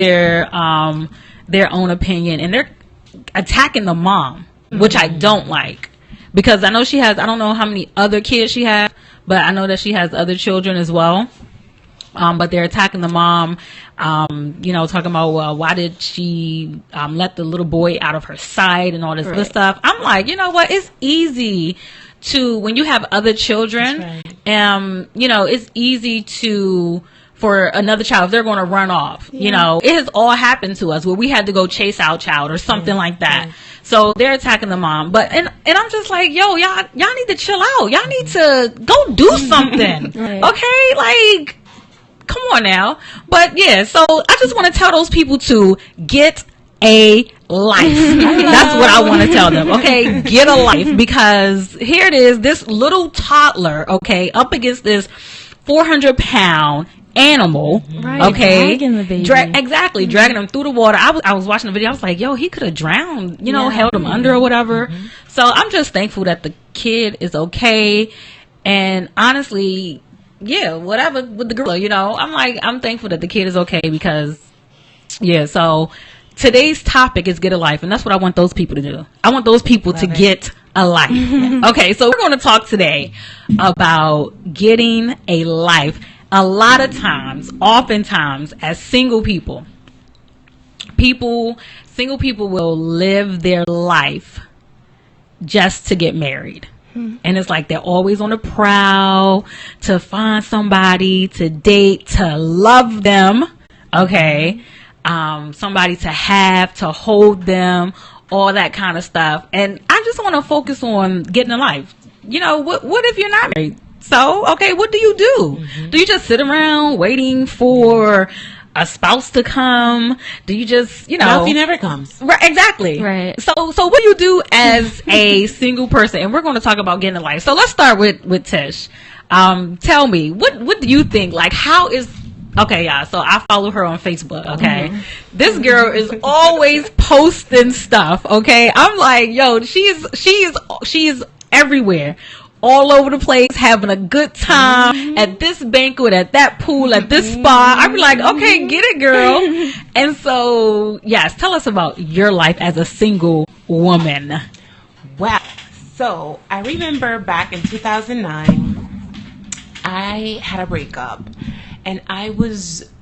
their own opinion, and they're attacking the mom, which I don't like, because I know she has, I don't know how many other kids she has, but I know that she has other children as well. But they're attacking the mom, talking about, well, why did she let the little boy out of her sight and all this other stuff. I'm like, you know what? It's easy to, when you have other children, it's easy for another child, if they're going to run off, it has all happened to us where we had to go chase our child or something like that. Yeah. So they're attacking the mom, and I'm just like, yo, y'all need to chill out. Y'all need to go do something. Okay? Like, come on now. But yeah, so I just want to tell those people to get a life. That's what I want to tell them. Okay, get a life, because here it is, this little toddler, okay, up against this 400-pound animal, okay, dragging the baby, dragging him through the water. I was watching the video. I was like, yo, he could have drowned, held him under or whatever. So I'm just thankful that the kid is okay, and honestly, yeah, whatever with the gorilla, I'm thankful that the kid is okay, because, yeah, so today's topic is get a life, and that's what I want those people to do. I want those people to get a life. Okay, so we're going to talk today about getting a life. A lot of times, oftentimes, as single people will live their life just to get married. And it's like they're always on the prowl to find somebody to date, to love them, okay? Somebody to have, to hold them, all that kind of stuff. And I just want to focus on getting a life. What if you're not married? So, okay, what do you do? Do you just sit around waiting for a spouse to come? Do you just, No, if he never comes. Right, exactly. Right. So what do you do as a single person? And we're going to talk about getting a life. So let's start with Tish. Tell me, what do you think? Like, how is, okay, yeah, so I follow her on Facebook, okay? This girl is always posting stuff, okay? I'm like, yo, she is everywhere. All over the place, having a good time at this banquet, at that pool, at this spa. I'm like, okay, get it, girl. And so, yes, tell us about your life as a single woman. Wow. So I remember back in 2009, I had a breakup, and I was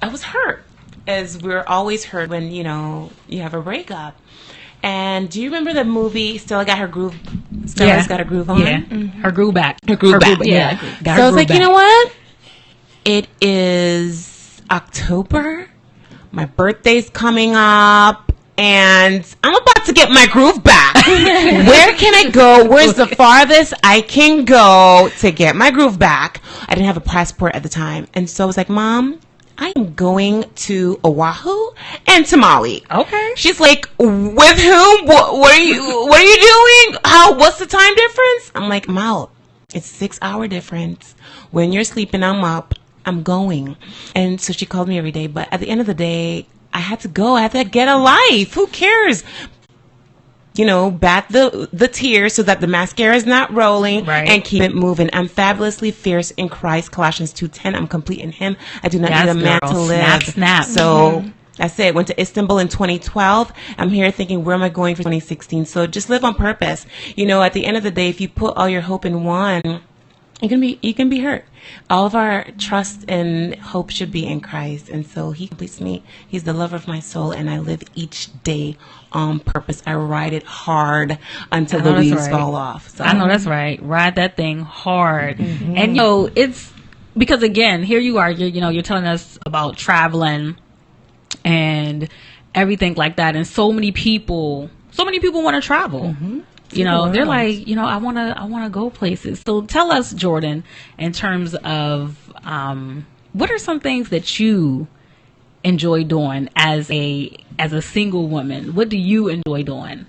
hurt, as we're always hurt when, you have a breakup. And do you remember the movie Stella Got Her Groove? Stella's Got Her Groove On? Yeah. Her groove back. Her groove back. Yeah. So I was like, you know what? It is October. My birthday's coming up. And I'm about to get my groove back. Where can I go? Where's the farthest I can go to get my groove back? I didn't have a passport at the time. And so I was like, Mom, I am going to Oahu and to Maui. Okay. She's like, with whom? What are you doing? What's the time difference? I'm like, I'm out. It's 6 hour difference. When you're sleeping, I'm up. I'm going. And so she called me every day. But at the end of the day, I had to go. I had to get a life. Who cares? Bat the tears so that the mascara is not rolling, and keep it moving. I'm fabulously fierce in Christ, Colossians 2:10. I'm complete in Him. I do not need a man to live. Snap. So that's it. Went to Istanbul in 2012. I'm here thinking, where am I going for 2016? So just live on purpose. At the end of the day, if you put all your hope in one, you can be hurt. All of our trust and hope should be in Christ. And so He completes me. He's the lover of my soul, and I live each day on purpose. I ride it hard until the leaves fall off. So I know that's right. Ride that thing hard. And it's because, again, here you are, you're telling us about traveling and everything like that. And so many people want to travel. They're like, I want to go places. So tell us, Jordan, in terms of what are some things that you enjoy doing as a single woman? What do you enjoy doing?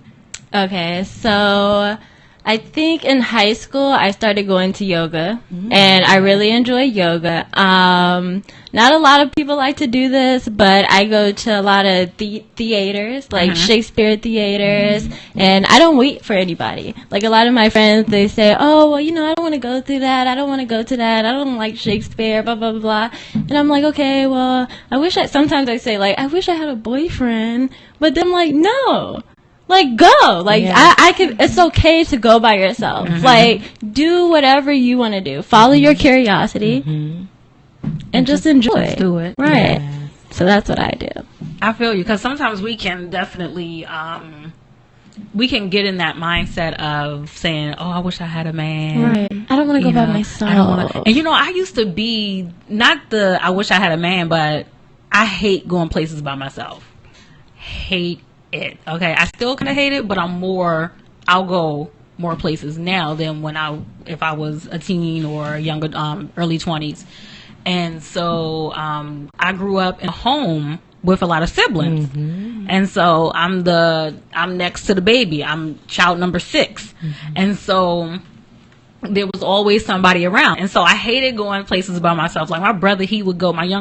Okay, so I think in high school I started going to yoga, and I really enjoy yoga. Not a lot of people like to do this, but I go to a lot of theaters, like Shakespeare theaters, and I don't wait for anybody. Like a lot of my friends, they say, oh, well, you know, I don't want to go through that. I don't want to go to that. I don't like Shakespeare, blah, blah, blah. And I'm like, okay, well, sometimes I say, like, I wish I had a boyfriend, but then, like, no. Like, go. Like, I can, it's okay to go by yourself. Like, do whatever you want to do. Follow your curiosity and just enjoy. Just do it. Right. Yeah. So that's what I do. I feel you, because sometimes we can definitely, we can get in that mindset of saying, oh, I wish I had a man. Right. I don't want to go by myself. I don't wanna, and, you know, I used to be, I wish I had a man, but I hate going places by myself. Hate it. Okay, I still kind of hate it, but I'll go more places now than if I was a teen or younger, early 20s. And so I grew up in a home with a lot of siblings, and so I'm next to the baby. I'm child number 6, and so there was always somebody around. And so I hated going places by myself. Like my younger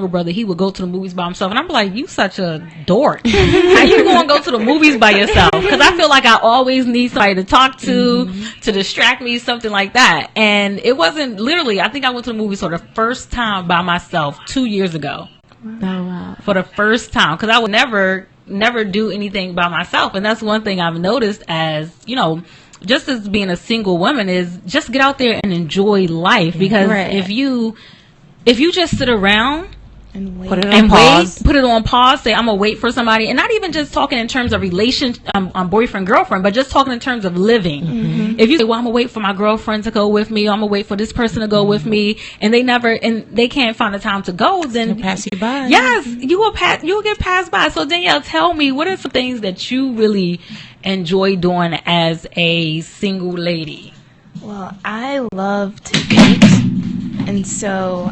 brother, he would go to the movies by himself. And I'm like, you such a dork. How you going to go to the movies by yourself? Because I feel like I always need somebody to talk to distract me, something like that. And it wasn't literally, I think I went to the movies for the first time by myself 2 years ago. Oh, wow. For the first time. Because I would never do anything by myself. And that's one thing I've noticed as, you know, just as being a single woman, is just get out there and enjoy life. Because if you just sit around and wait, put it on pause, say I'm gonna wait for somebody, and not even just talking in terms of boyfriend girlfriend, but just talking in terms of living. If you say, well, I'm gonna wait for my girlfriend to go with me, or I'm gonna wait for this person to go with me, and they can't find the time to go, then it'll pass you by. Yes, you will get passed by. So Danielle, tell me, what are some things that you really enjoy doing as a single lady? Well, I love to eat, and so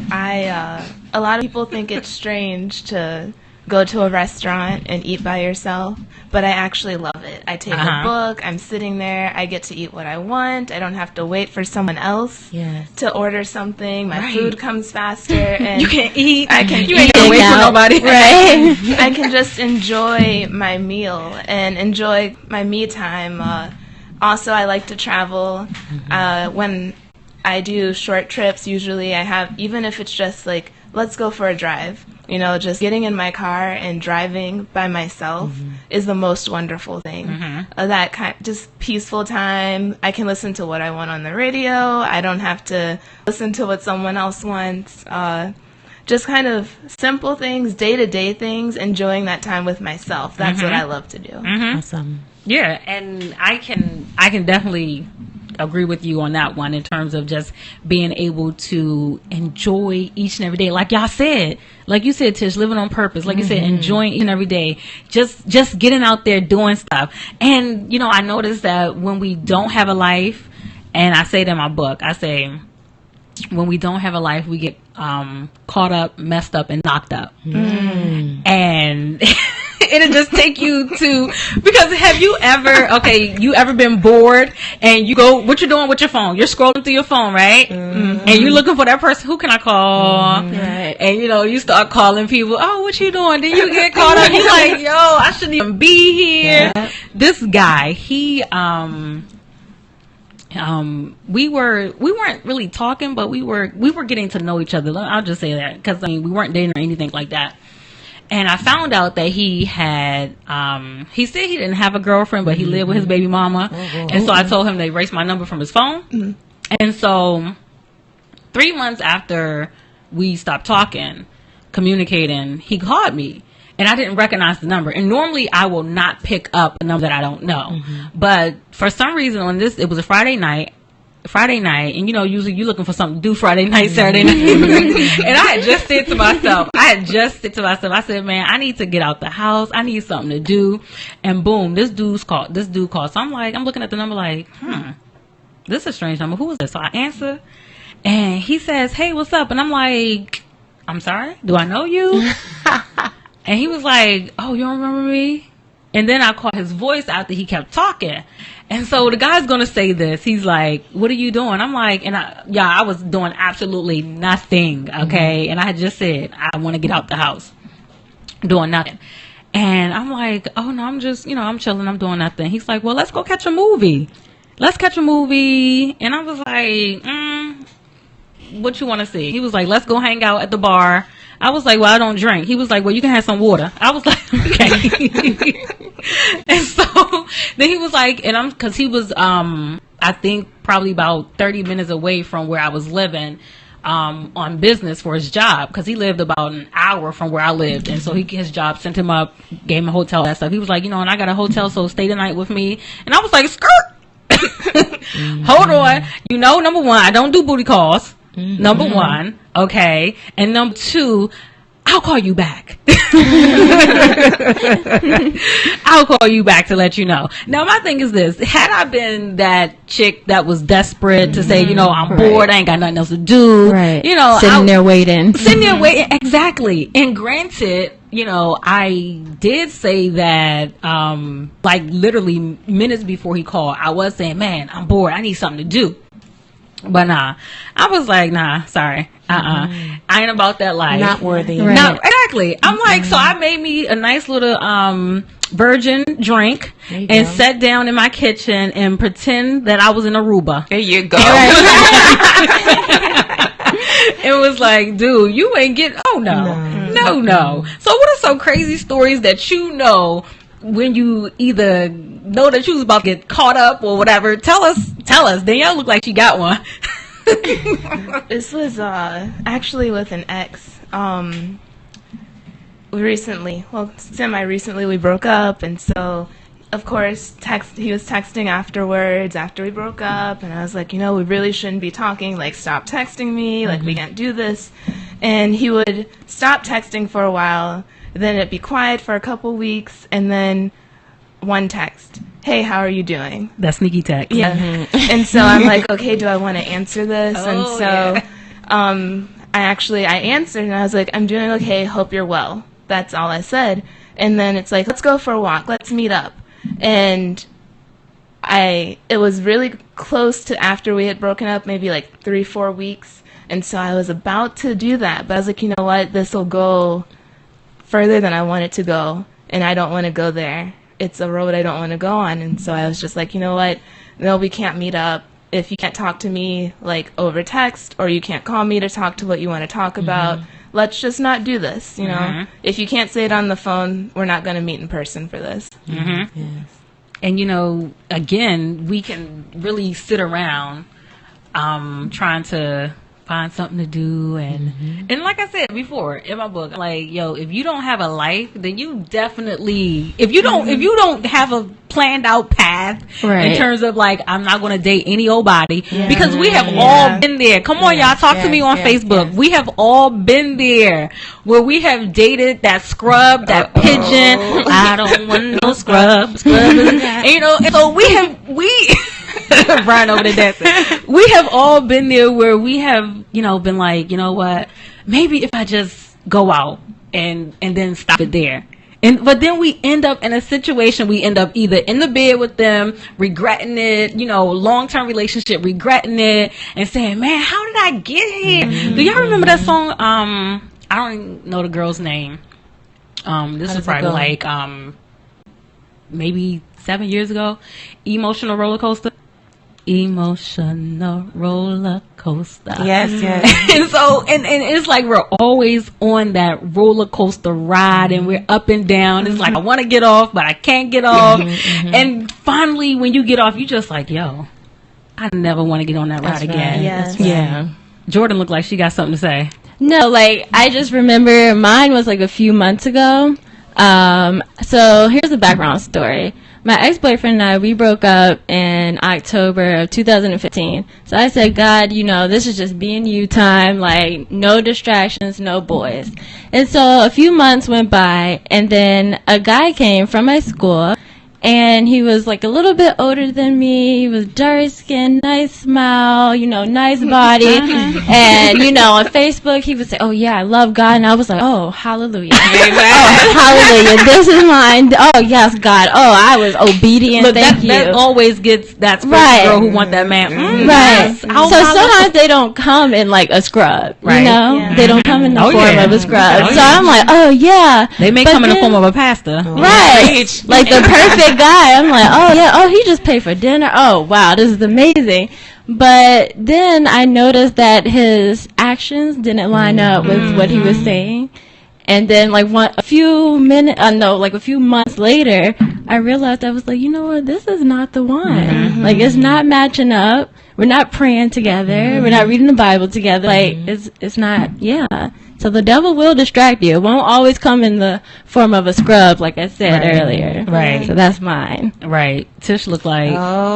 a lot of people think it's strange to go to a restaurant and eat by yourself, but I actually love it. I take a book, I'm sitting there, I get to eat what I want, I don't have to wait for someone else to order something, my food comes faster, and you can eat, you ain't gotta wait for nobody. Right. I can just enjoy my meal and enjoy my me time. Also, I like to travel. When I do short trips, usually I have, even if it's just like, let's go for a drive. You know, just getting in my car and driving by myself is the most wonderful thing. That just peaceful time. I can listen to what I want on the radio. I don't have to listen to what someone else wants. Just kind of simple things, day-to-day things, enjoying that time with myself. That's what I love to do. Awesome. Yeah, and I can definitely agree with you on that one in terms of just being able to enjoy each and every day. Like y'all said, like you said, Tish, living on purpose. Like you said, enjoying each and every day. Just getting out there doing stuff. And, you know, I noticed that when we don't have a life, and I say it in my book, I say, when we don't have a life, we get caught up, messed up, and knocked up. And it'll just take you to, because have you ever been bored and you go, what you doing with your phone? You're scrolling through your phone, right? And you're looking for that person. Who can I call? Right. And you know, you start calling people. Oh, what you doing? Then you get caught up. You're like, yo, I shouldn't even be here. Yeah. This guy, he we weren't really talking, but we were getting to know each other. I'll just say that, because I mean, we weren't dating or anything like that. And I found out that he had, he said he didn't have a girlfriend, but he lived with his baby mama. And so I told him to erase my number from his phone. And so 3 months after we stopped talking, communicating, he called me. And I didn't recognize the number. And normally I will not pick up a number that I don't know. But for some reason it was a Friday night, and you know, usually you're looking for something to do Friday night, Saturday night. And I had just said to myself, I said, man, I need to get out the house. I need something to do. And boom, this dude called. So I'm looking at the number like, this is a strange number. Who is this? So I answer, and he says, hey, what's up? And I'm like, I'm sorry, do I know you? And he was like, oh, you don't remember me? And then I caught his voice after he kept talking. And so the guy's gonna say this. He's like, "What are you doing?" I'm like, I was doing absolutely nothing. Okay, and I had just said I want to get out the house, doing nothing. And I'm like, "Oh no, I'm just, I'm chilling. I'm doing nothing." He's like, "Well, let's go catch a movie. Let's catch a movie." And I was like, "What you want to see?" He was like, "Let's go hang out at the bar." I was like, "Well, I don't drink." He was like, "Well, you can have some water." I was like, "Okay." And so then he was like, because he was, I think probably about 30 minutes away from where I was living, on business for his job, because he lived about an hour from where I lived. And so his job sent him up, gave him a hotel, that stuff. He was like, and I got a hotel, so stay the night with me. And I was like, skirt. Hold on. Number one, I don't do booty calls. Number one, okay, and number two, I'll call you back. I'll call you back to let you know. Now, my thing is this: had I been that chick that was desperate to say, I'm bored, I ain't got nothing else to do, sitting there waiting, exactly. And granted, I did say that, like literally minutes before he called, I was saying, "Man, I'm bored. I need something to do." But nah, I was like, nah, sorry. I ain't about that life. Not worthy. Right. No, exactly. I'm like, so I made me a nice little virgin drink and sat down in my kitchen and pretend that I was in Aruba. There you go. It was like, dude, you ain't get, no. So what are some crazy stories that when you either know that you was about to get caught up or whatever? Tell us. Danielle looked like she got one. This was actually with an ex. Semi-recently we broke up, and so of course he was texting afterwards after we broke up, and I was like, we really shouldn't be talking, like stop texting me, like we can't do this. And he would stop texting for a while, then it'd be quiet for a couple weeks, and then one text, "Hey, how are you doing?" That sneaky text. Yeah. And so I'm like, okay, do I want to answer this? And so I answered, and I was like, "I'm doing okay, hope you're well." That's all I said. And then it's like, "Let's go for a walk, let's meet up." And it was really close to after we had broken up, maybe like 3-4 weeks. And so I was about to do that, but I was like, you know what, this will go further than I want it to go, and I don't want to go there. It's a road I don't want to go on. And so I was just like, you know what, no, we can't meet up. If you can't talk to me like over text, or you can't call me to talk to what you want to talk about, let's just not do this. If you can't say it on the phone, we're not going to meet in person for this. Yes. And again, we can really sit around trying to find something to do, and like I said before in my book, like, if you don't have a life, then you definitely, if you don't have a planned out path in terms of like, I'm not going to date any old body, because we have all been there. Come on, y'all, talk to me on Facebook. Yes. We have all been there where we have dated that scrub, that pigeon. I don't want no scrub. And so we Brian over there dancing. We have all been there where we have, been like, what? Maybe if I just go out and then stop it there. But then we end up in a situation, we end up either in the bed with them, regretting it, long-term relationship, regretting it, and saying, man, how did I get here? Do y'all remember that song? I don't even know the girl's name. This is probably like, maybe 7 years ago. Emotional Roller Coaster. Emotional roller coaster. Yes. And so, and it's like we're always on that roller coaster ride, and we're up and down. It's like, I want to get off, but I can't get off. And finally, when you get off, you just like, yo, I never want to get on that ride again. Yes. Yeah. Jordan looked like she got something to say. No, like, I just remember mine was like a few months ago. So here's the background story. My ex-boyfriend and I, we broke up in October of 2015. So I said, God, this is just being you time, like, no distractions, no boys. And so a few months went by, and then a guy came from my school, And he was like a little bit older than me. He was dark skinned, nice smile, nice body. And, on Facebook, he would say, oh, yeah, I love God. And I was like, oh, hallelujah. Oh, hallelujah. This is mine. Oh, yes, God. Oh, I was obedient. Look, Thank you. That always gets that Right. girl who want that man. Right. Yes. So sometimes they don't come in like a scrub, Right. Yeah. They don't come in the form of a scrub. Oh, So yeah. I'm like, oh, yeah. They may But come in the then- form of a pastor. Right. Like the perfect guy. I'm like, oh yeah, oh he just paid for dinner. Oh wow, this is amazing. But then I noticed that his actions didn't line up with what he was saying. And then like a few months later, I realized I was like, you know what, this is not the one. Like it's not matching up. We're not praying together. We're not reading the Bible together. Like it's not. Yeah. So the devil will distract you. It won't always come in the form of a scrub, like I said earlier. Right. So that's mine. Right. Tish looked like.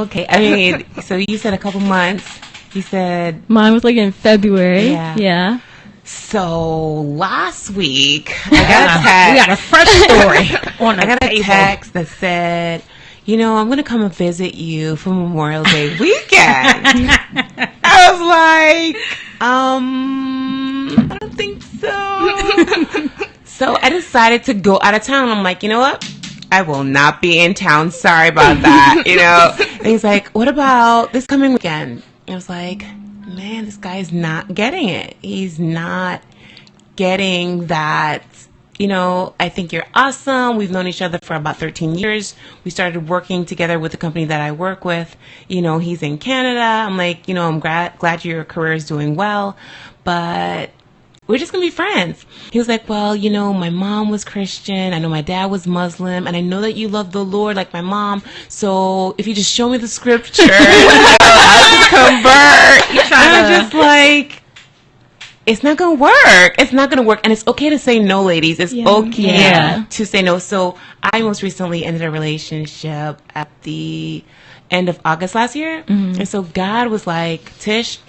Okay. I mean, so you said a couple months. You said. Mine was like in February. Yeah. So last week, I got a text. We got a fresh story on the I got a table. text that said, I'm going to come and visit you for Memorial Day weekend. I was like, I don't think so. So I decided to go out of town. I'm like, you know what? I will not be in town. Sorry about that. And he's like, what about this coming weekend? I was like, man, this guy is not getting it. He's not getting that. I think you're awesome. We've known each other for about 13 years. We started working together with the company that I work with. He's in Canada. I'm like, I'm glad your career is doing well, but we're just going to be friends. He was like, well, my mom was Christian. I know my dad was Muslim, and I know that you love the Lord like my mom. So if you just show me the scripture, I'll just convert. And I'm just like, it's not going to work. It's not going to work. And it's okay to say no, ladies. It's okay to say no. So I most recently ended a relationship at the end of August last year. And so God was like, Tish,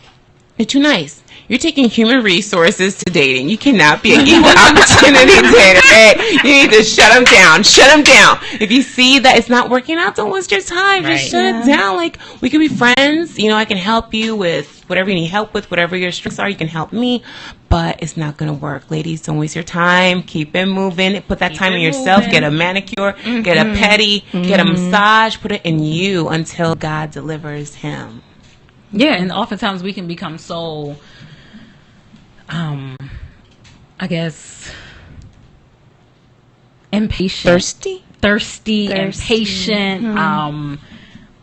you're too nice. You're taking human resources to dating. You cannot be an equal opportunity dater. Okay? You need to shut them down. Shut them down. If you see that it's not working out, don't waste your time. Just shut it down. Like, we can be friends. I can help you with whatever you need help with, whatever your strengths are. You can help me. But it's not going to work. Ladies, don't waste your time. Keep it moving. Put that time in yourself. Get a manicure. Get a pedi. Get a massage. Put it in you until God delivers him. Yeah, and oftentimes we can become so, I guess, impatient. Thirsty, impatient,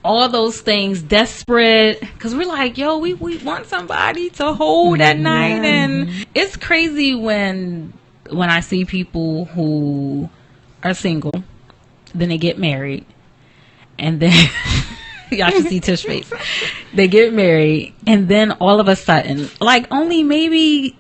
all those things, desperate, because we're like, yo, we want somebody to hold at night. And it's crazy when I see people who are single, then they get married, and then y'all should see Tish's face. They get married, and then all of a sudden, like only maybe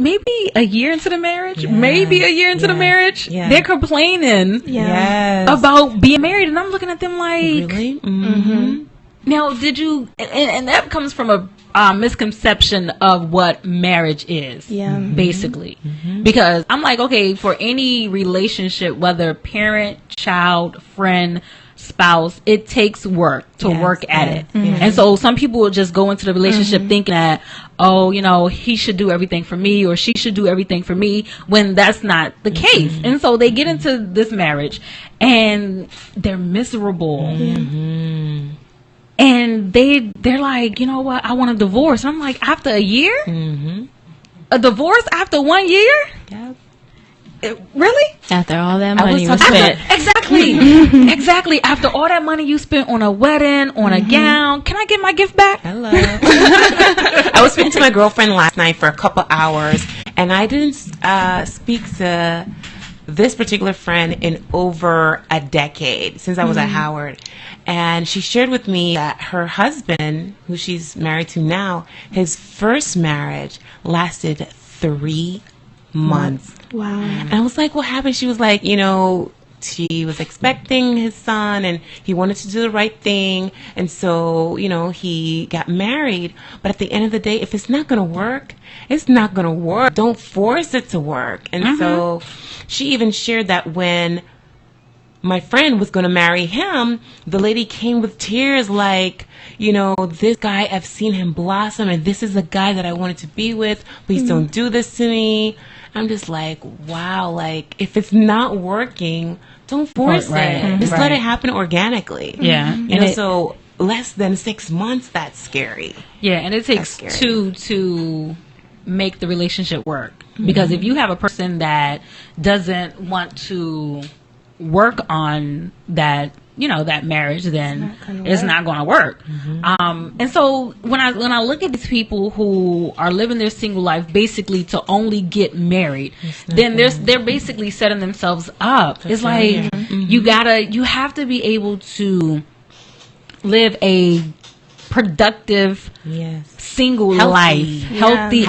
a year into the marriage, the marriage, they're complaining about being married, and I'm looking at them like, really? Now, did you? And that comes from a misconception of what marriage is, basically, because I'm like, okay, for any relationship, whether parent, child, friend, spouse, it takes work to work at it. And so some people will just go into the relationship thinking that, oh, he should do everything for me or she should do everything for me, when that's not the case. And so they get into this marriage and they're miserable. And they're like, you know what, I want a divorce. And I'm like, after a year? A divorce after 1 year? Really? After all that money was spent. spent. Exactly. Exactly. After all that money you spent on a wedding, on a gown, can I get my gift back? Hello. I was speaking to my girlfriend last night for a couple hours, and I didn't speak to this particular friend in over a decade, since I was at Howard. And she shared with me that her husband, who she's married to now, his first marriage lasted 3 months. Wow. And I was like, what happened? She was like, she was expecting his son and he wanted to do the right thing. And so, he got married. But at the end of the day, if it's not going to work, it's not going to work. Don't force it to work. And so she even shared that when my friend was going to marry him, the lady came with tears like, this guy, I've seen him blossom, and this is the guy that I wanted to be with. Please don't do this to me. I'm just like, wow, like, if it's not working, don't force it. Just let it happen organically. Yeah. So less than 6 months, that's scary. Yeah, and it takes two to make the relationship work. Because if you have a person that doesn't want to work on that, that marriage, then it's not going to work. And so when I look at these people who are living their single life basically to only get married, then they're basically setting themselves up. It's like you have to be able to live a productive single life, healthy,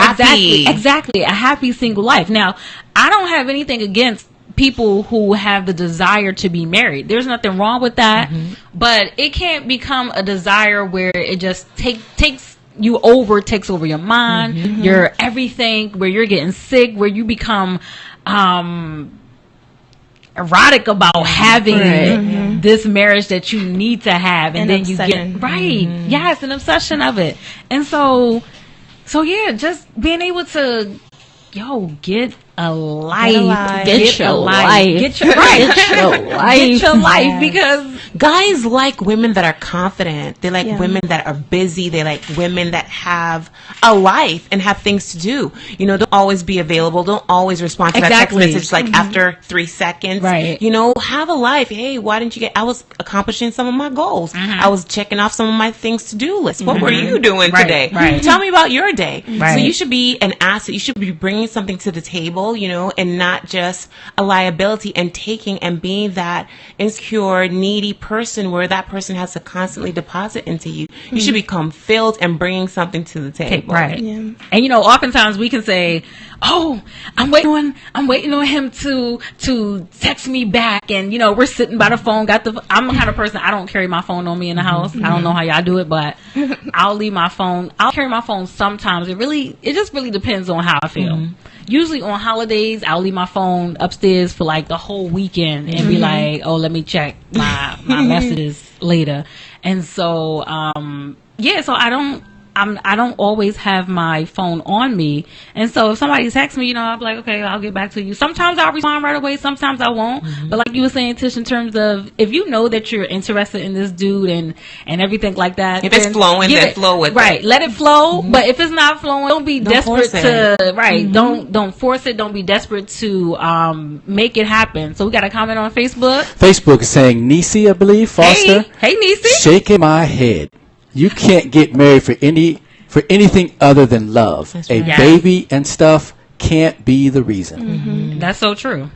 exactly, a happy single life. Now, I don't have anything against people who have the desire to be married. There's nothing wrong with that, but it can't become a desire where it just takes over your mind, your everything, where you're getting sick, where you become erotic about having this marriage that you need to have, and then you get an obsession of it. And so yeah, just being able to get a life. Get your life. Because guys like women that are confident. They like women that are busy. They like women that have a life and have things to do. Don't always be available. Don't always respond to that text message like after 3 seconds. Right. Have a life. Hey, why didn't you I was accomplishing some of my goals. I was checking off some of my things to do list. What were you doing today? Right. Tell me about your day. Right. So you should be an asset. You should be bringing something to the table, and not just a liability, and taking and being that insecure, needy person where that person has to constantly deposit into you. You should become filled and bringing something to the table. Right. Yeah. And oftentimes we can say, "Oh, I'm waiting on him to text me back," and we're sitting by the phone. I'm the kind of person, I don't carry my phone on me in the house. I don't know how y'all do it, but I'll leave my phone. I'll carry my phone sometimes. It just really depends on how I feel. Usually on holidays, I'll leave my phone upstairs for like the whole weekend and be like, "Oh, let me check my messages later." And so, so I don't always have my phone on me. And so if somebody texts me, I'll be like, okay, I'll get back to you. Sometimes I'll respond right away. Sometimes I won't. But like you were saying, Tish, in terms of if you know that you're interested in this dude and everything like that. If it's flowing, then flow with it. Right. Let it flow. But if it's not flowing, don't be desperate to, don't force it. Don't be desperate to make it happen. So we got a comment on Facebook. Facebook is saying, Nisi, I believe, Foster. Hey, Nisi. Shaking my head. You can't get married for anything other than love. That's A right. baby and stuff can't be the reason. That's so true.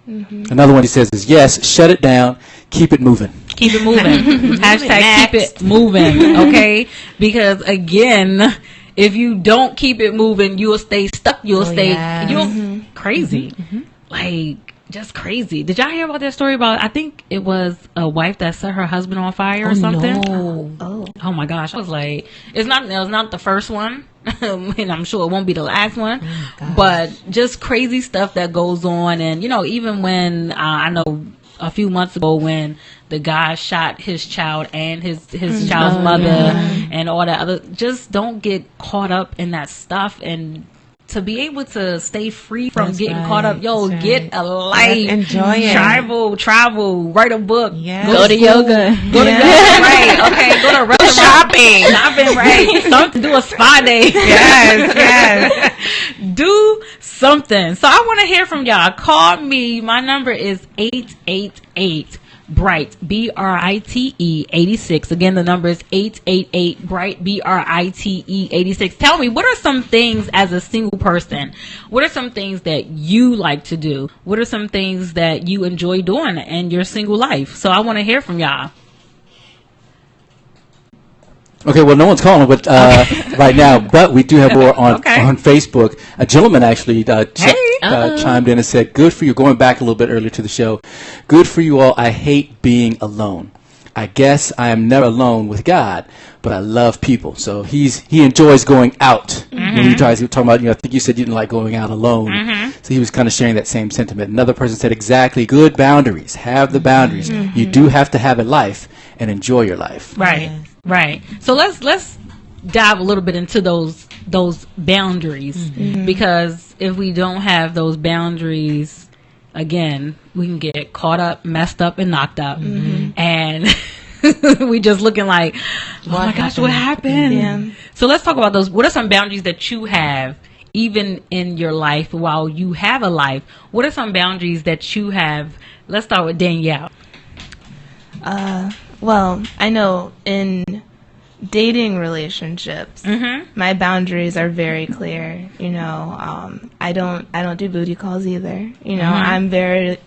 Another one he says is, yes, shut it down, keep it moving. Keep it moving. Hashtag keep it moving. Okay? Because again, if you don't keep it moving, you'll stay stuck. You'll crazy. Like, just crazy. Did y'all hear about that story about, I think it was a wife that set her husband on fire or something? No. Oh my gosh. I was like, it was not the first one. And I'm sure it won't be the last one. But just crazy stuff that goes on. And, even when, I know a few months ago when the guy shot his child and his child's mother and all that other, just don't get caught up in that stuff. And to be able to stay free from getting caught up, get a life, enjoy it, travel, write a book, go to yoga, go to yoga, right? Okay, go to restaurant, shopping, right? Something, do a spa day, yes, do something. So I want to hear from y'all. Call me. My number is 888. Bright, BRITE 86. Again, the number is 888 Bright, BRITE 86. Tell me, what are some things as a single person? What are some things that you like to do? What are some things that you enjoy doing in your single life? So I want to hear from y'all. Okay, well, no one's calling but right now, but we do have more on Facebook. A gentleman actually chimed in and said, good for you, going back a little bit earlier to the show, good for you all. I hate being alone. I guess I am never alone with God, but I love people. So he enjoys going out. When he tries to talk about, I think you said you didn't like going out alone. So he was kind of sharing that same sentiment. Another person said exactly, good boundaries. Have the boundaries. You do have to have a life and enjoy your life. Right. Right. So let's dive a little bit into those boundaries, because if we don't have those boundaries, again, we can get caught up, messed up, and knocked up, and we just looking like, oh my gosh, what happened? Yeah. So let's talk about those. What are some boundaries that you have, even in your life, while you have a life? What are some boundaries that you have? Let's start with Danielle. Well, I know in dating relationships, my boundaries are very clear. I don't do booty calls either.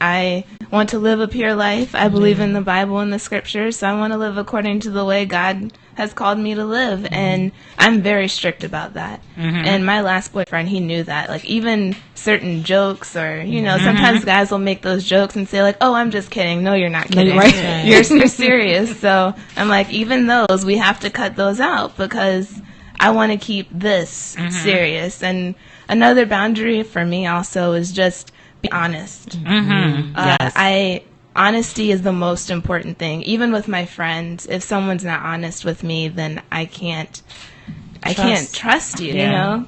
I want to live a pure life. I believe in the Bible and the scriptures, so I want to live according to the way God has called me to live, and I'm very strict about that. And my last boyfriend, he knew that. Like, even certain jokes, or sometimes guys will make those jokes and say like, "Oh, I'm just kidding." No, you're not kidding. Right. You're serious. So I'm like, even those, we have to cut those out, because I want to keep this serious. And another boundary for me also is just be honest. Yes. Honesty is the most important thing. Even with my friends, if someone's not honest with me, then I can't trust you.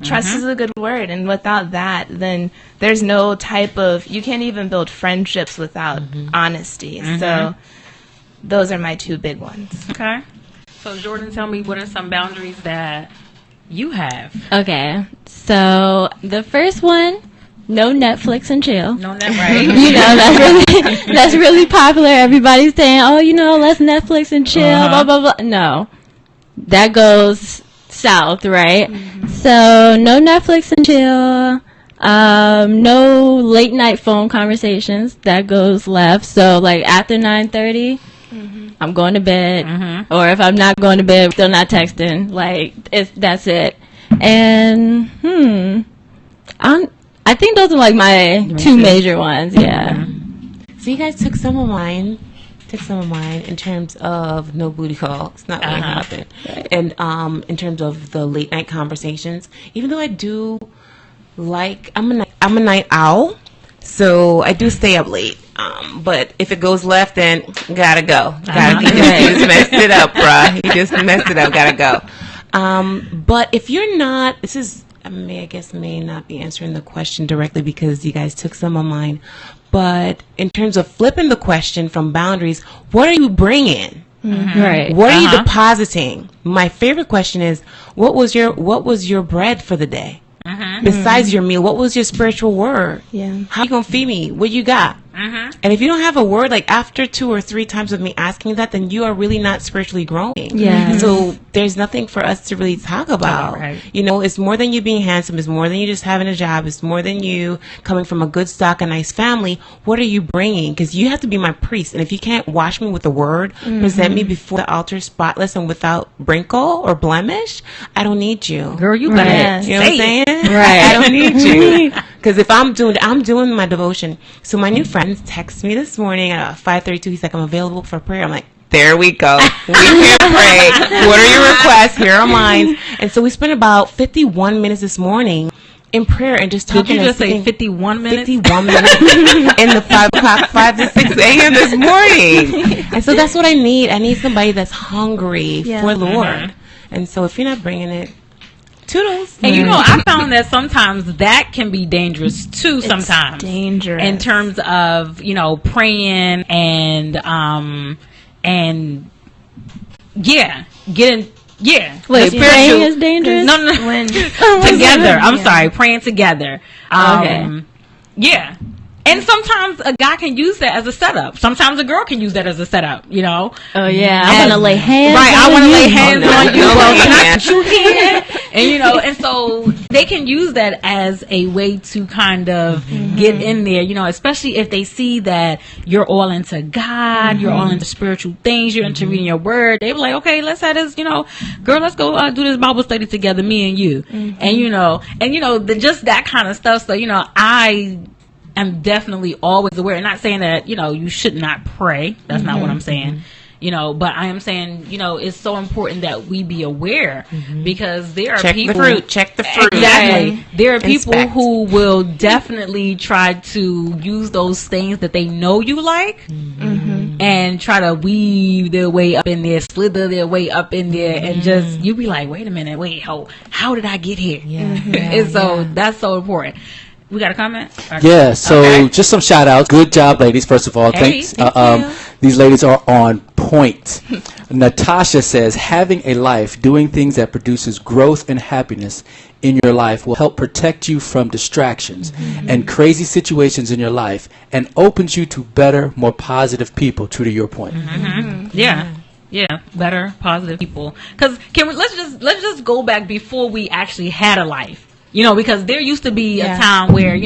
Trust is a good word, and without that, then there's no type of, you can't even build friendships without honesty. So those are my two big ones. Okay. So Jordan, tell me, what are some boundaries that you have? Okay, so the first one, no Netflix and chill. No, that right. That's really popular. Everybody's saying, "Oh, let's Netflix and chill." Blah blah blah. No, that goes south, right? So no Netflix and chill. No late night phone conversations. That goes left. So like after 9:30, I'm going to bed. Or if I'm not going to bed, we're still not texting. Like that's it. And I think those are like my two major ones. Yeah. So you guys took some of mine in terms of no booty call. It's not going to happen. Right. And in terms of the late night conversations, even though I do like, I'm a night owl, so I do stay up late. But if it goes left, then gotta go. He just messed it up, bruh. He just messed it up. Gotta go. But if you're not, I guess may not be answering the question directly because you guys took some of mine. But in terms of flipping the question from boundaries, what are you bringing? Right. What are you depositing? My favorite question is, what was your bread for the day? Besides your meal, what was your spiritual word? Yeah. How you gonna feed me? What you got? And if you don't have a word, like after 2 or 3 times of me asking that, then you are really not spiritually growing. Yeah. So there's nothing for us to really talk about. Right. It's more than you being handsome. It's more than you just having a job. It's more than you coming from a good stock, a nice family. What are you bringing? Because you have to be my priest. And if you can't wash me with the word, present me before the altar spotless and without wrinkle or blemish, I don't need you. Girl, you better Right. You know what I'm saying? Right. I don't need you. Because if I'm doing my devotion. So my new friend texted me this morning at 5:32. He's like, I'm available for prayer. I'm like, there we go. We can pray. What are your requests? Here are mine. And so we spent about 51 minutes this morning in prayer and just talking. Did you just say 51 minutes? 51 minutes in the 5 to 6 a.m. this morning. And so that's what I need. I need somebody that's hungry for the Lord. And so if you're not bringing it, toodles. And I found that sometimes that can be dangerous too. Sometimes It's dangerous in terms of praying and getting Wait, praying is dangerous? No. when Together. I'm sorry, praying together. Okay. Yeah. And sometimes a guy can use that as a setup. Sometimes a girl can use that as a setup, Oh, yeah. I want to lay hands Right, I want to lay hands on you. No, Well, no, not you can. And, and so they can use that as a way to kind of get in there, especially if they see that you're all into God, you're all into spiritual things, you're into reading your word. They be like, okay, let's have this, girl, let's go do this Bible study together, me and you. And, just that kind of stuff. So, am definitely always aware. And not saying that, you should not pray. That's not what I'm saying. But I am saying, it's so important that we be aware because there are people. Check the fruit. Exactly. Right. There are people who will definitely try to use those things that they know you like and try to weave their way up in there, slither their way up in there, and just, you be like, wait a minute, how did I get here? And so that's so important. We got a comment? Yeah, so just some shout outs. Good job, ladies, first of all. Thanks. Thank you. These ladies are on point. Natasha says, having a life doing things that produces growth and happiness in your life will help protect you from distractions and crazy situations in your life and opens you to better, more positive people, true to your point. Yeah, better, positive people. Because let's just go back before we actually had a life. Because there used to be a time where,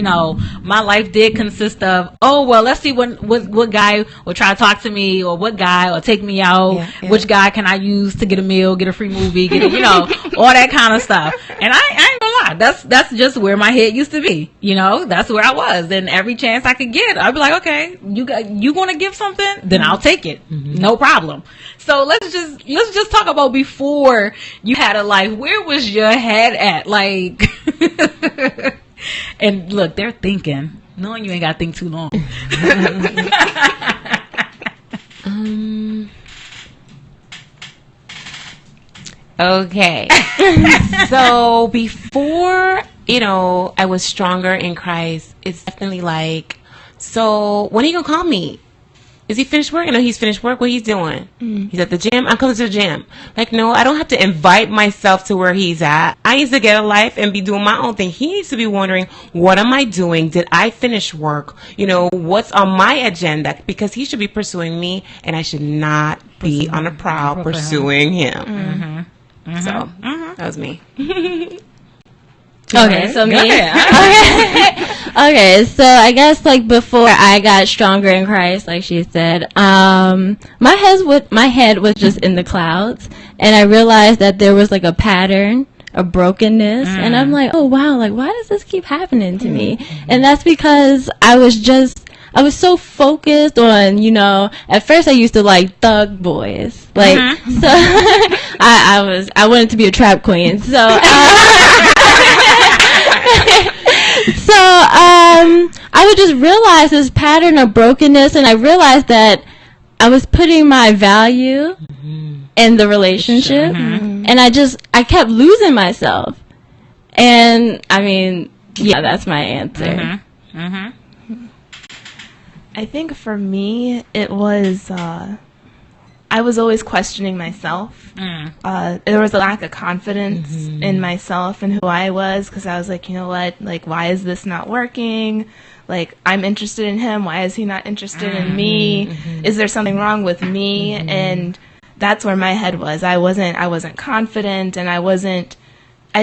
my life did consist of, let's see what guy will try to talk to me, or what guy will take me out, which guy can I use to get a meal, get a free movie, get all that kind of stuff. And I ain't gonna lie, that's just where my head used to be. That's where I was. And every chance I could get, I'd be like, okay, you gonna give something? Then I'll take it. No problem. So let's just talk about before you had a life. Where was your head at? Like, and look, they're thinking, knowing you ain't got to think too long. Okay. So before, I was stronger in Christ, it's definitely like, so when are you going to call me? Is he finished work? I know he's finished work. What he's doing? He's at the gym. I'm coming to the gym. Like, no, I don't have to invite myself to where he's at. I used to get a life and be doing my own thing. He needs to be wondering, what am I doing? Did I finish work? What's on my agenda? Because he should be pursuing me, and I should not be on a prowl pursuing him. So that was me. Okay, so me. Okay, so I guess like before I got stronger in Christ, like she said, my head was just in the clouds, and I realized that there was like a pattern, a brokenness, and I'm like, oh wow, like why does this keep happening to me? And that's because I was so focused on, at first I used to like thug boys, like, so I wanted to be a trap queen, so, I would just realize this pattern of brokenness, and I realized that I was putting my value in the relationship, and I kept losing myself. And I mean, that's my answer. I think for me, it was, I was always questioning myself. There was a lack of confidence in myself and who I was, because I was like, you know what, like, why is this not working? Like, I'm interested in him. Why is he not interested in me? Is there something wrong with me? And that's where my head was. I wasn't confident, and I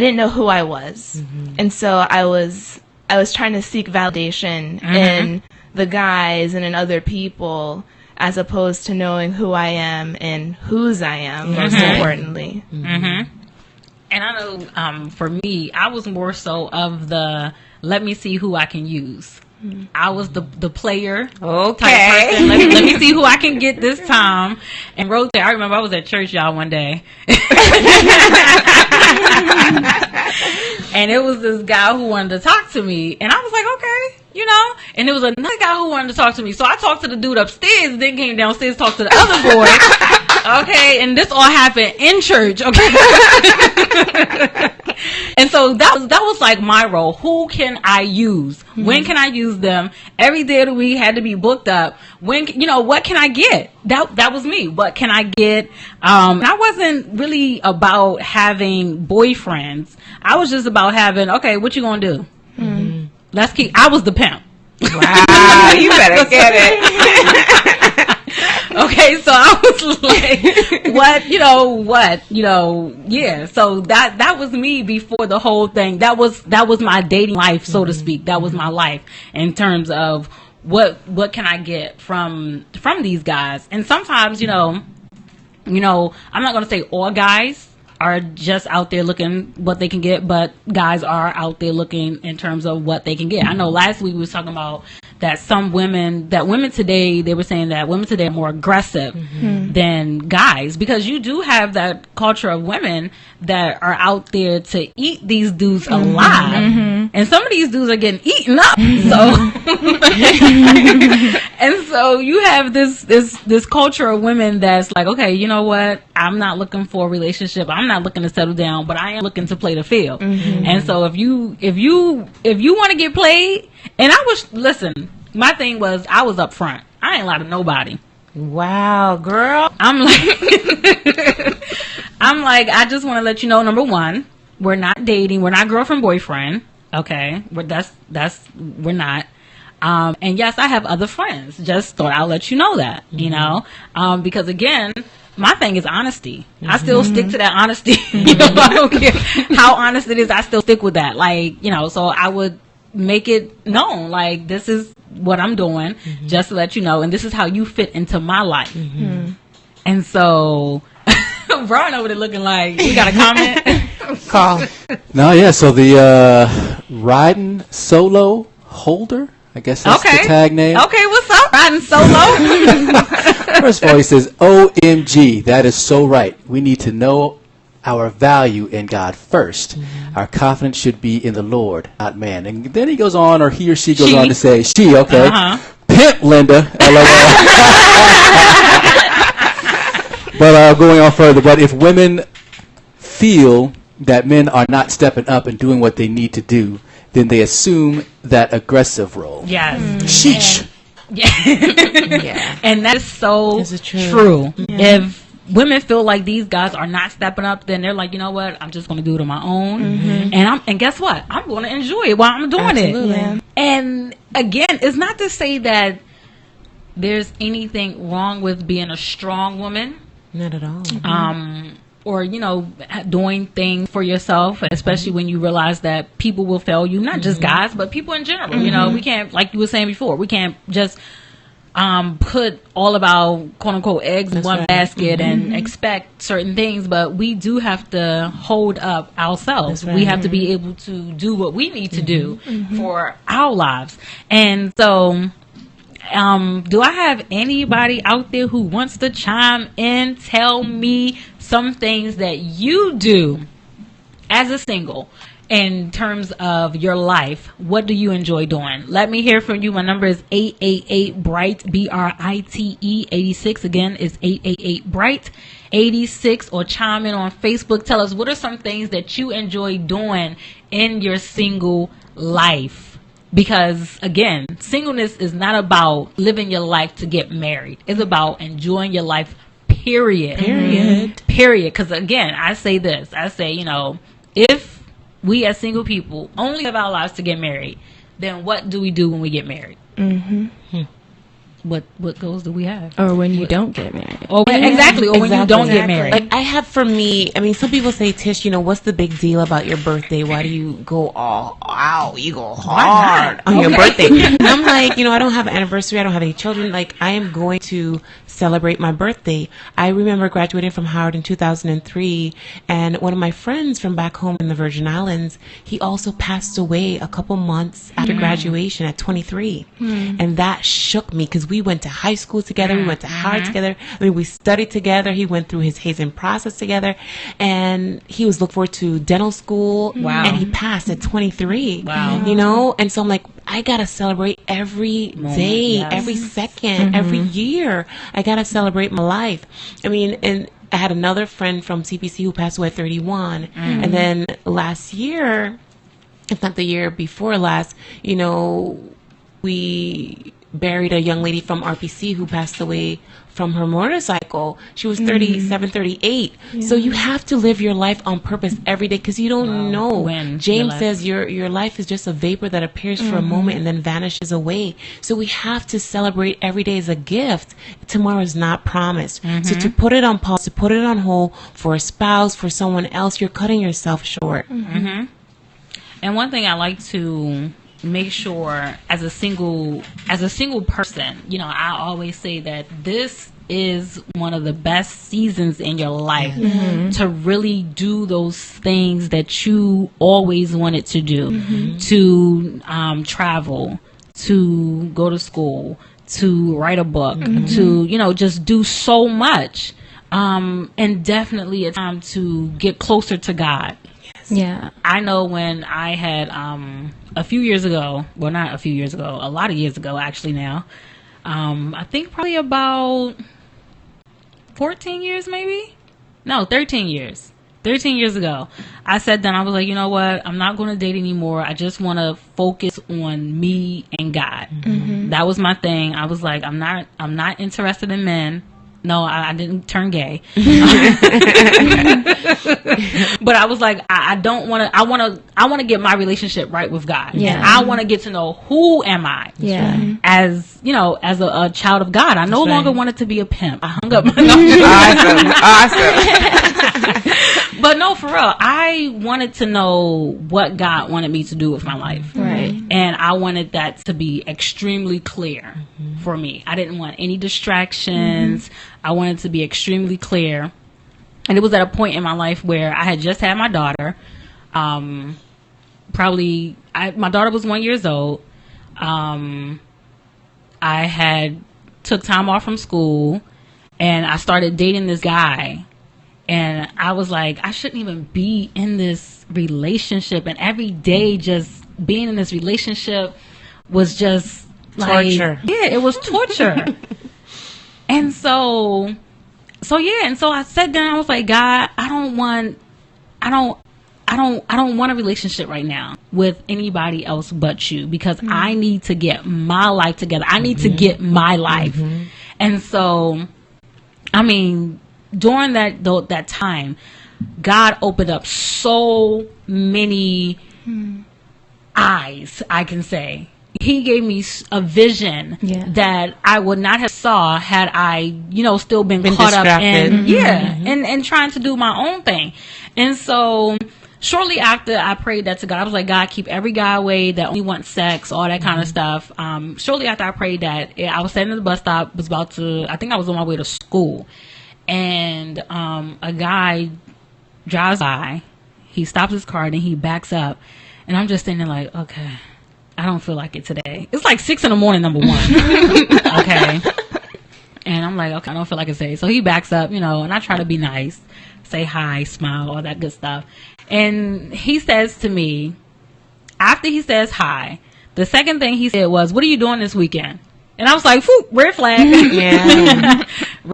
didn't know who I was. And so I was trying to seek validation in the guys and in other people, as opposed to knowing who I am and whose I am, most importantly. And I know for me, I was more so of the, let me see who I can use. I was the player type person. Let me see who I can get this time. And wrote there. I remember I was at church, y'all, one day. And it was this guy who wanted to talk to me. And I was like, okay. And there was another guy who wanted to talk to me. So I talked to the dude upstairs, then came downstairs, talked to the other boy. Okay, and this all happened in church. Okay. And so that was like my role. Who can I use? When can I use them? Every day of the week had to be booked up. When, what can I get? That was me. What can I get? I wasn't really about having boyfriends. I was just about having, okay, what you gonna do? I was the pimp. Wow, you better get it. Okay, so I was like, yeah. So that was me before the whole thing. That was my dating life, so to speak. That was my life in terms of what can I get from these guys. And sometimes, I'm not going to say all guys are just out there looking what they can get, but guys are out there looking in terms of what they can get. I know last week we was talking about that women today, they were saying that women today are more aggressive than guys, because you do have that culture of women that are out there to eat these dudes alive, and some of these dudes are getting eaten up. So, and so you have this culture of women that's like, okay, you know what? I'm not looking for a relationship. I'm not looking to settle down, but I am looking to play the field. And so if you want to get played, and listen, my thing was I was up front. I ain't lie to nobody. Wow, girl. I'm like, I just want to let you know, number one, we're not dating. We're not girlfriend, boyfriend. Okay. We're not. And yes, I have other friends. Just thought I'll let you know that, you know, because again, my thing is honesty. I still stick to that honesty. You know, I don't care how honest it is. I still stick with that. Like, you know, so I would make it known, like, this is what I'm doing, just to let you know, and this is how you fit into my life. And so, Brian over there looking like, you got a comment? Call. No, yeah. So the riding solo holder, I guess that's the tag name. Okay, what's up? Riding solo. First of all, he says, OMG, that is so right. We need to know our value in God first. Our confidence should be in the Lord, not man. And then he goes on, or he or she goes on to say, she, okay. Pimp, Linda. But going on further, but if women feel that men are not stepping up and doing what they need to do, then they assume that aggressive role. Yes. Sheesh. Yeah. And that is so true. Yeah. If women feel like these guys are not stepping up, then they're like, you know what, I'm just going to do it on my own. And guess what? I'm going to enjoy it while I'm doing it. Yeah. And again, it's not to say that there's anything wrong with being a strong woman. Not at all. Or, you know, doing things for yourself, especially when you realize that people will fail you, not just guys, but people in general. You know, we can't, like you were saying before, we can't just put all of our quote unquote eggs in one basket and expect certain things, but we do have to hold up ourselves. We have to be able to do what we need to do for our lives. And so, do I have anybody out there who wants to chime in? Tell me some things that you do as a single in terms of your life. What do you enjoy doing? Let me hear from you. My number is 888-BRIGHT, BRITE 86. Again, it's 888-BRIGHT 86, or chime in on Facebook. Tell us, what are some things that you enjoy doing in your single life? Because, again, singleness is not about living your life to get married. It's about enjoying your life, period. Period. Because, again, I say this. I say, you know, if we as single people only live our lives to get married, then what do we do when we get married? What goals do we have? Or when you don't get married. Or exactly. Or when you don't get married. Like, I have, for me, I mean, some people say, Tish, you know, what's the big deal about your birthday? Why do you go all out? You go hard on your birthday. And I'm like, you know, I don't have an anniversary. I don't have any children. Like, I am going to celebrate my birthday. I remember graduating from Howard in 2003, and one of my friends from back home in the Virgin Islands, he also passed away a couple months after graduation at 23. And that shook me, because we went to high school together. We went to Howard together. I mean, we studied together. He went through his hazing process together, and he was looking forward to dental school. Wow. And he passed at 23. Wow. You know, and so I'm like, I gotta celebrate every day, every second, every year. I gotta celebrate my life. I mean, and I had another friend from CPC who passed away at 31. And then last year, if not the year before last, you know, we buried a young lady from RPC who passed away from her motorcycle. She was 37, 38. So you have to live your life on purpose every day, because you don't know. When James says your life is just a vapor that appears for a moment and then vanishes away. So we have to celebrate every day as a gift. Tomorrow is not promised. So to put it on pause, to put it on hold for a spouse, for someone else, you're cutting yourself short. And one thing I like to make sure as a single person, you know, I always say that this is one of the best seasons in your life to really do those things that you always wanted to do, to travel, to go to school, to write a book, to, you know, just do so much. And definitely a time to get closer to God. Yeah. I know when I had, a few years ago, well, not a few years ago, a lot of years ago, actually now, I think probably about 14 years, maybe? No, 13 years. 13 years ago, I sat down. I was like, you know what? I'm not going to date anymore. I just want to focus on me and God. That was my thing. I was like, I'm not interested in men. No, I didn't turn gay. But I was like, I don't want to. I want to get my relationship right with God. Yeah. And I want to get to know who am I. Yeah. As you know, as a child of God, I no longer wanted to be a pimp. I hung up. Awesome. But no, for real, I wanted to know what God wanted me to do with my life. Right. And I wanted that to be extremely clear for me. I didn't want any distractions. I wanted to be extremely clear. And it was at a point in my life where I had just had my daughter. My daughter was 1 year old. I had took time off from school and I started dating this guy. And I was like, I shouldn't even be in this relationship. And every day just being in this relationship was just like, Torture. yeah, it was torture. And so I sat down. I was like, God, I don't want a relationship right now with anybody else but you, because I need to get my life together. I need to get my life. And so, I mean, during that time, God opened up so many eyes, I can say. He gave me a vision that I would not have saw had I, still been caught distracted. up in, and trying to do my own thing. And so shortly after I prayed that to God, I was like, God, keep every guy away that only wants sex, all that kind of stuff. Shortly after I prayed that, I was sitting at the bus stop, I think I was on my way to school. And a guy drives by, he stops his car, and he backs up. And I'm just sitting there like, okay, I don't feel like it today. It's like 6 a.m, number one. Okay. And I'm like, okay, I don't feel like it today. So he backs up, and I try to be nice, say hi, smile, all that good stuff. And he says to me, after he says hi, the second thing he said was, what are you doing this weekend? And I was like, whew, red flag. Yeah.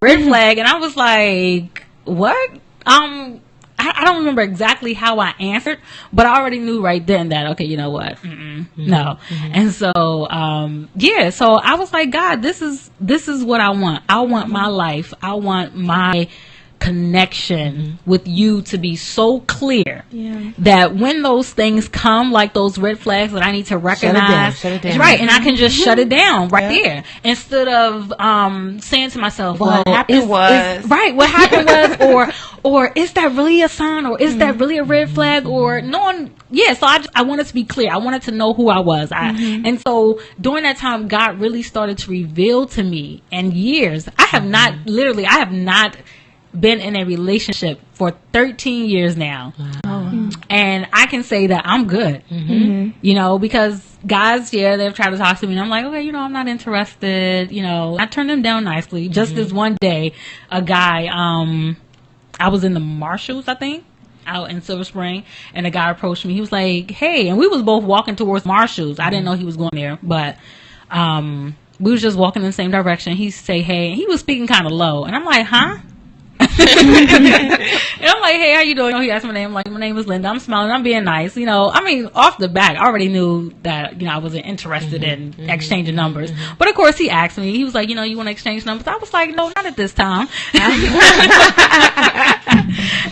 Red flag. And I was like, what? I don't remember exactly how I answered, but I already knew right then that, okay, you know what? No. And so, so I was like, God, this is what I want. I want my life. I want my connection with you to be so clear that when those things come, like those red flags that I need to recognize, shut it down. right, and I can just shut it down right there, instead of saying to myself, What happened was or is that really a sign, or is that really a red flag, or knowing. So I wanted to be clear. I wanted to know who I was. And so during that time, God really started to reveal to me. And years, I have not been in a relationship for 13 years now. And I can say that I'm good, because guys, they've tried to talk to me, and I'm like, okay, I'm not interested, I turned them down nicely. Just this one day, a guy, I was in the Marshalls, I think, out in Silver Spring, and a guy approached me. He was like, hey, and we was both walking towards Marshalls. I didn't know he was going there, but we was just walking in the same direction. He say, hey, and he was speaking kind of low, and I'm like, huh? And I'm like, hey, how you doing? He asked my name. I'm like, my name is Linda. I'm smiling. I'm being nice. Off the bat, I already knew that, I wasn't interested in exchanging numbers. But of course, he asked me. He was like, you want to exchange numbers? I was like, no, not at this time.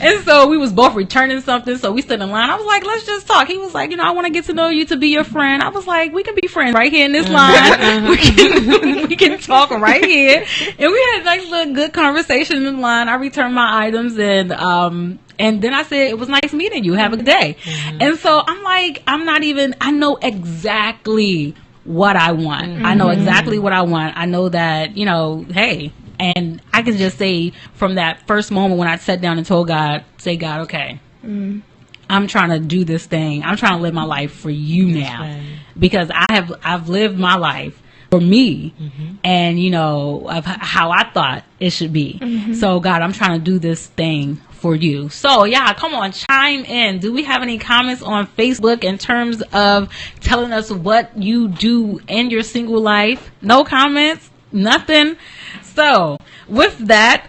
And so we was both returning something. So we stood in line. I was like, let's just talk. He was like, I want to get to know you, to be your friend. I was like, we can be friends right here in this line. We can talk right here. And we had a nice little good conversation in line. I returned my items, and then I said, it was nice meeting you. Have a good day. And so I'm like, I know exactly what I want. I know exactly what I want. I know that, hey, and I can just say from that first moment when I sat down and told God, okay, I'm trying to do this thing. I'm trying to live my life for you now, because I've lived my life for me, and of how I thought it should be. So God, I'm trying to do this thing for you. So yeah, come on, chime in. Do we have any comments on Facebook in terms of telling us what you do in your single life? No comments, nothing. So with that,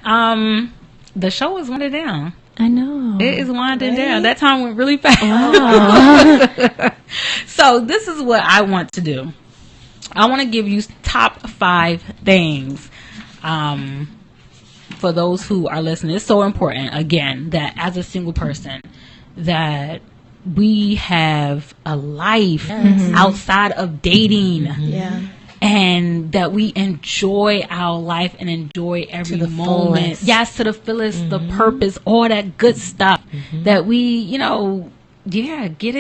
the show is winding down. I know. It is winding down. That time went really fast. So this is what I want to do. I want to give you top 5 things for those who are listening. It's so important, again, that as a single person, that we have a life outside of dating. And that we enjoy our life and enjoy every moment. Fullest. Yes, to the fullest, the purpose, all that good stuff. That we, get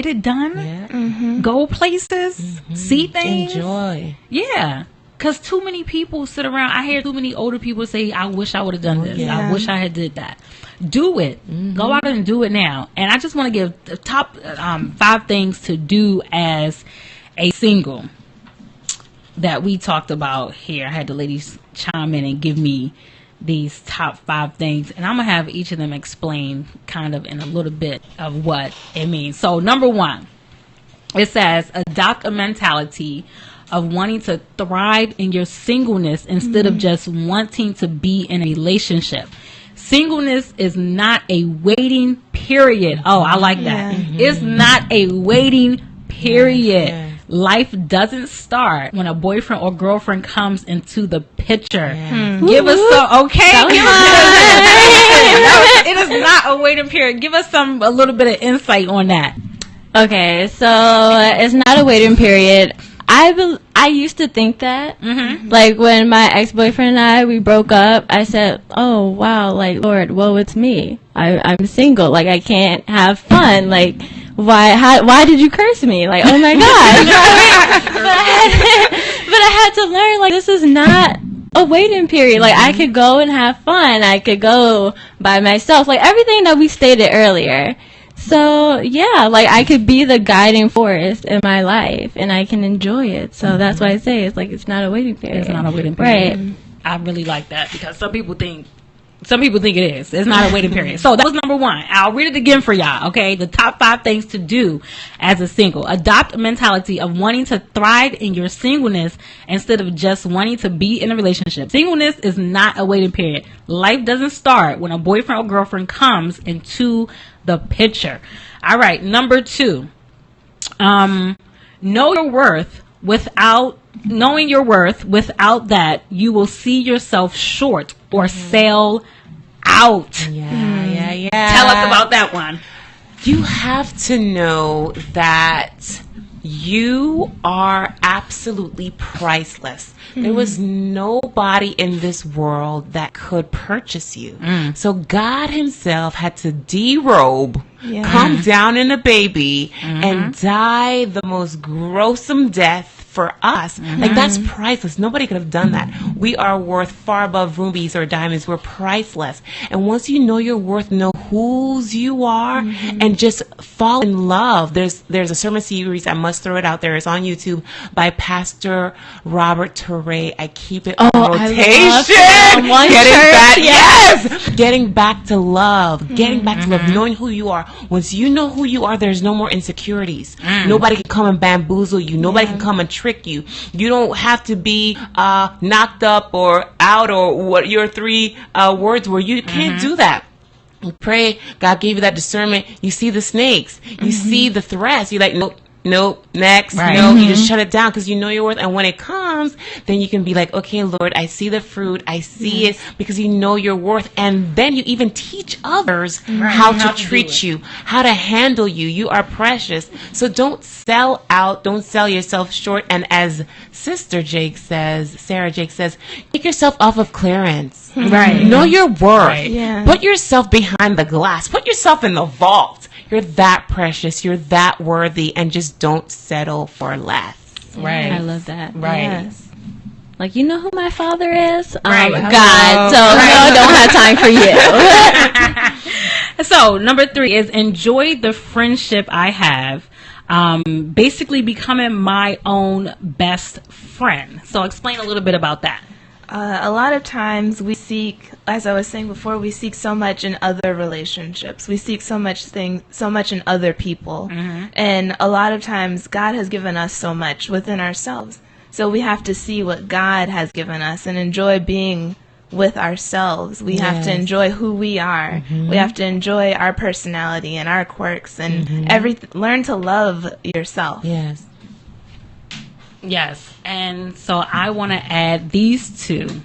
it done. Go places, see things. Enjoy. Yeah. Because too many people sit around. I hear too many older people say, I wish I would have done this. I wish I had did that. Do it. Go out and do it now. And I just want to give the top 5 things to do as a single that we talked about here. I had the ladies chime in and give me these top 5 things, and I'm gonna have each of them explain kind of in a little bit of what it means. So number 1, it says adopt a mentality of wanting to thrive in your singleness instead of just wanting to be in a relationship. Singleness is not a waiting period. Oh, I like that. It's not a waiting period. Life doesn't start when a boyfriend or girlfriend comes into the picture. Give us some, okay? It is not a waiting period. Give us a little bit of insight on that. Okay, so it's not a waiting period. I used to think that. Like when my ex-boyfriend and we broke up, I said, oh wow, like Lord, woe it's me. I'm single, like I can't have fun, like why did you curse me? Like, oh my God. But I had to learn, like, this is not a waiting period. Like, I could go and have fun. I could go by myself. Like, everything that we stated earlier. So, yeah, like, I could be the guiding force in my life, and I can enjoy it. So that's why I say it's like, it's not a waiting period. It's not a waiting period. Right. I really like that, because some people think it is. It's not a waiting period. So that was number 1. I'll read it again for y'all, okay? The top 5 things to do as a single. Adopt a mentality of wanting to thrive in your singleness instead of just wanting to be in a relationship. Singleness is not a waiting period. Life doesn't start when a boyfriend or girlfriend comes into the picture. All right, number 2. Know your worth. Knowing your worth, without that, you will see yourself short or sell out. Yeah. Tell us about that one. You have to know that you are absolutely priceless. There was nobody in this world that could purchase you. So God himself had to derobe, come down in a baby, and die the most gruesome death for us. Like, that's priceless. Nobody could have done that. We are worth far above rubies or diamonds. We're priceless. And once you know your worth, know whose you are, and just fall in love. There's a sermon series, I must throw it out there. It's on YouTube by Pastor Robert Torrey. I keep it on rotation. Getting back to love. Getting back to love. Knowing who you are. Once you know who you are, there's no more insecurities. Nobody can come and bamboozle you. Nobody can come and trick you. You don't have to be knocked up or out, or what your 3 words were. You can't do that. You pray, God gave you that discernment. You see the snakes. You see the threats. You're like, nope, next. No, you just shut it down because you know your worth. And when it comes, then you can be like, okay, Lord, I see the fruit. I see it, because you know your worth. And then you even teach others how to treat you, how to handle you. You are precious. So don't sell out. Don't sell yourself short. And as Sarah Jake says, take yourself off of clearance. Right. Know your worth. Right. Yeah. Put yourself behind the glass. Put yourself in the vault. You're that precious. You're that worthy. And just don't settle for less. Right. I love that. Right. Yes. Like, you know who my father is? Right. God. So, no, I don't have time for you. So So number 3 is enjoy the friendship I have. Basically becoming my own best friend. So explain a little bit about that. A lot of times we seek, as I was saying before, we seek so much in other relationships. We seek so much in other people. And a lot of times God has given us so much within ourselves. So we have to see what God has given us and enjoy being with ourselves. We have to enjoy who we are. We have to enjoy our personality and our quirks and learn to love yourself. Yes, and so I want to add these 2.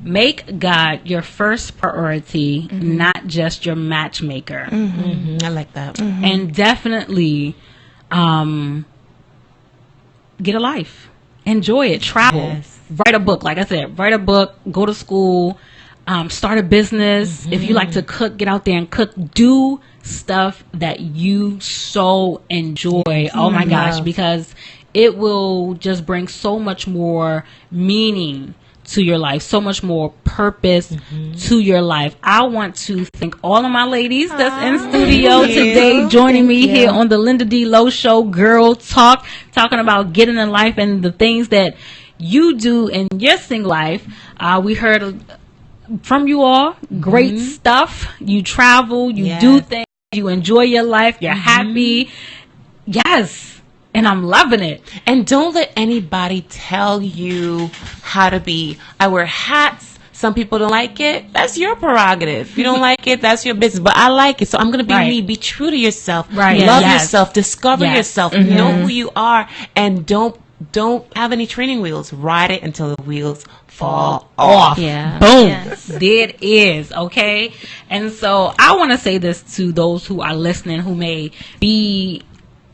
Make God your first priority, not just your matchmaker. I like that. And definitely get a life. Enjoy it. Travel. Write a book. Like I said, write a book, go to school, start a business. If you like to cook, get out there and cook. Do stuff that you so enjoy. Oh my gosh, because it will just bring so much more meaning to your life, so much more purpose to your life. I want to thank all of my ladies that's in studio today, joining me here on the Linda D. Lowe Show Girl Talk, talking about getting in life and the things that you do in your single life. We heard from you all great stuff. You travel, you do things, you enjoy your life, you're happy. Yes. And I'm loving it. And don't let anybody tell you how to be. I wear hats. Some people don't like it. That's your prerogative. If you don't like it, that's your business. But I like it. So I'm going to be me. Be true to yourself. Love yourself. Discover yourself. Know who you are. And don't have any training wheels. Ride it until the wheels fall off. Yeah. Boom. There it is. Okay. And so I want to say this to those who are listening who may be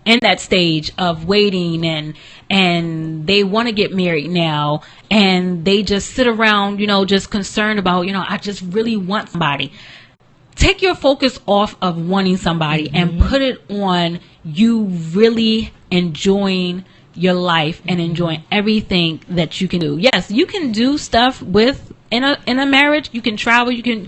in that stage of waiting and they want to get married now and they just sit around, just concerned about, I just really want somebody. Take your focus off of wanting somebody and put it on you really enjoying your life and enjoying everything that you can do. Yes, you can do stuff in a marriage. You can travel, you can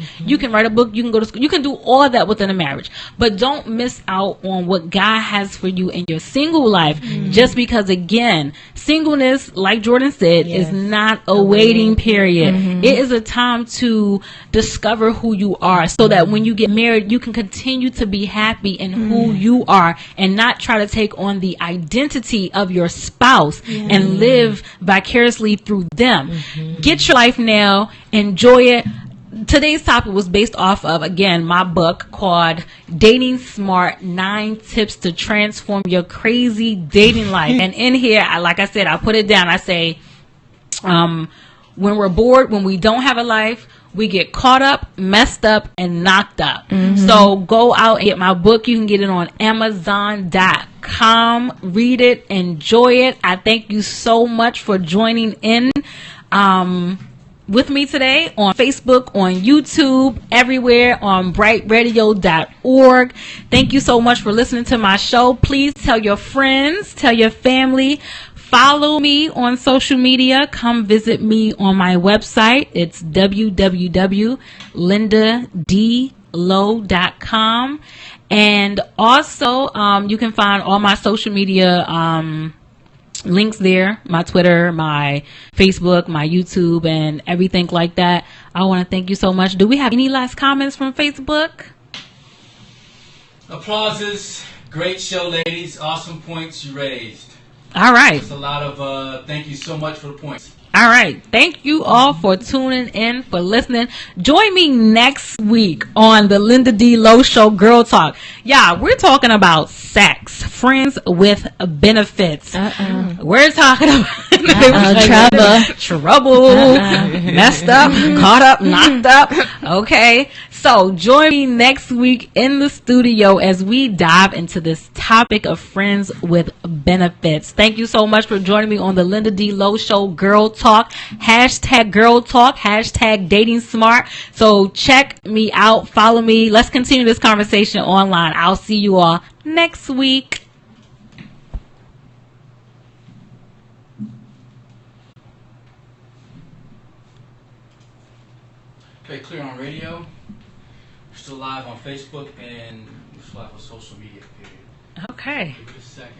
write a book, you can go to school, you can do all that within a marriage. But don't miss out on what God has for you in your single life just because, again, singleness, like Jordan said, is not a waiting period. It is a time to discover who you are so that when you get married, you can continue to be happy in who you are and not try to take on the identity of your spouse and live vicariously through them. Get your life now. Enjoy it. Today's topic was based off of, again, my book called Dating Smart, 9 Tips to Transform Your Crazy Dating Life. And in here, like I said, I put it down. I say, when we're bored, when we don't have a life, we get caught up, messed up, and knocked up. So go out and get my book. You can get it on Amazon.com. Read it. Enjoy it. I thank you so much for joining in with me today on Facebook, on YouTube, everywhere, on brightradio.org. Thank you so much for listening to my show. Please tell your friends, tell your family. Follow me on social media. Come visit me on my website. It's www.lindadlowe.com. And also, you can find all my social media links there, my Twitter, my Facebook, my YouTube, and everything like that. I want to thank you so much. Do we have any last comments from Facebook? Applauses. Great show, ladies. Awesome points you raised. All right. Just a lot of thank you so much for the points. All right. Thank you all for tuning in, for listening. Join me next week on the Linda D. Lowe Show Girl Talk. Yeah, we're talking about sex, friends with benefits. We're talking about trouble, messed up, caught up, knocked up. Okay. So join me next week in the studio as we dive into this topic of friends with benefits. Thank you so much for joining me on the Linda D. Lowe Show Girl Talk. Hashtag Girl Talk. Hashtag Dating Smart. So check me out. Follow me. Let's continue this conversation online. I'll see you all next week. Okay, clear on radio. We're still live on Facebook and we're still live on social media. Period. Okay. Give it a second.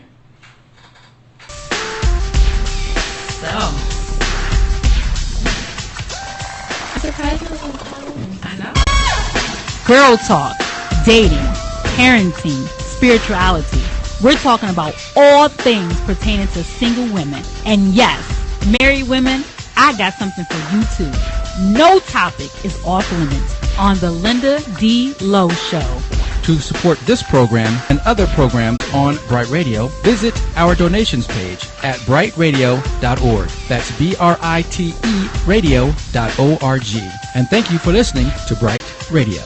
So. I know. Girl talk, dating, parenting, spirituality. We're talking about all things pertaining to single women. And yes, married women, I got something for you too. No topic is off limits on the Linda D. Lowe Show. To support this program and other programs on Bright Radio, visit our donations page at brightradio.org. That's BRITE radio.org. And thank you for listening to Bright Radio.